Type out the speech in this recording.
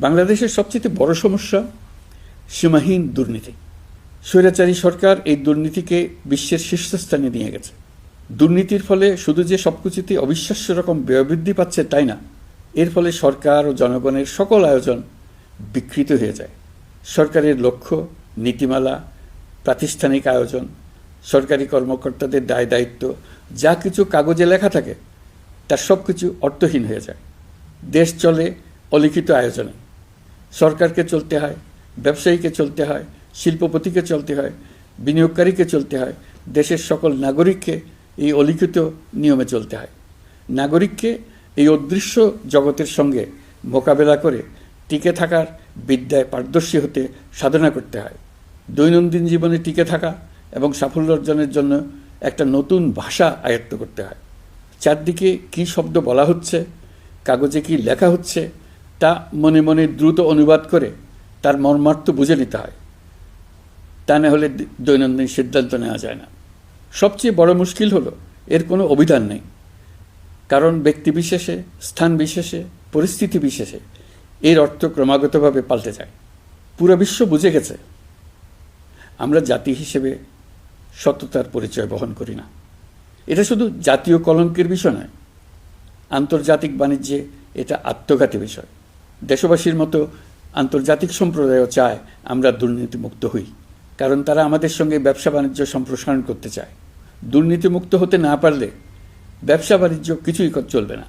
বাংলাদেশের সবচেয়ে বড় সমস্যা সীমাহীন দুর্নীতি। স্বৈরাচারী সরকার এই দুর্নীতিকে বিশ্বের শীর্ষস্থানে নিয়ে গেছে। দুর্নীতির ফলে শুধু যে সবকিছুতে অবিশ্বাস্য রকম ব্যয়বৃদ্ধি পাচ্ছে তাই না, এর ফলে সরকার ও জনগণের সকল আয়োজন বিকৃত হয়ে যায়। সরকারের লক্ষ্য, নীতিমালা, প্রাতিষ্ঠানিক আয়োজন, সরকারি কর্মকর্তাদের দায় দায়িত্ব, যা কিছু কাগজে লেখা থাকে তার সব কিছু অর্থহীন হয়ে যায়। দেশ চলে অলিখিত আয়োজনে। সরকারকে চলতে হয়, ব্যবসায়ীকে চলতে হয়, শিল্পপতিকে চলতে হয়, বিনিয়োগকারীকে চলতে হয়, দেশের সকল নাগরিককে এই অলিখিত নিয়মে চলতে হয়। নাগরিককে এই অদৃশ্য জগতের সঙ্গে মোকাবেলা করে টিকে থাকার বিদ্যায় পারদর্শী হতে সাধনা করতে হয়। দৈনন্দিন জীবনে টিকে থাকা এবং সাফল্য অর্জনের জন্য একটা নতুন ভাষা আয়ত্ত করতে হয়। চারদিকে কী শব্দ বলা হচ্ছে, কাগজে কি লেখা হচ্ছে, তা মনে মনে দ্রুত অনুবাদ করে তার মর্মার্থ বুঝে নিতে হয়। তা না হলে দৈনন্দিন সিদ্ধান্ত নেওয়া যায় না। সবচেয়ে বড় মুশকিল হলো এর কোনো অভিধান নেই। কারণ ব্যক্তি বিশেষে, স্থান বিশেষে, পরিস্থিতি বিশেষে এর অর্থ ক্রমাগতভাবে পাল্টে যায়। পুরো বিশ্ব বুঝে গেছে আমরা জাতি হিসেবে সততার পরিচয় বহন করি না। এটা শুধু জাতীয় কলঙ্কের বিষয় নয়, আন্তর্জাতিক বাণিজ্যে এটা আত্মঘাতী বিষয়। দেশবাসীর মতো আন্তর্জাতিক সম্প্রদায়ও চায় আমরা দুর্নীতিমুক্ত হই, কারণ তারা আমাদের সঙ্গে ব্যবসা বাণিজ্য সম্প্রসারণ করতে চায়। দুর্নীতিমুক্ত হতে না পারলে ব্যবসা বাণিজ্য কিছুই চলবে না।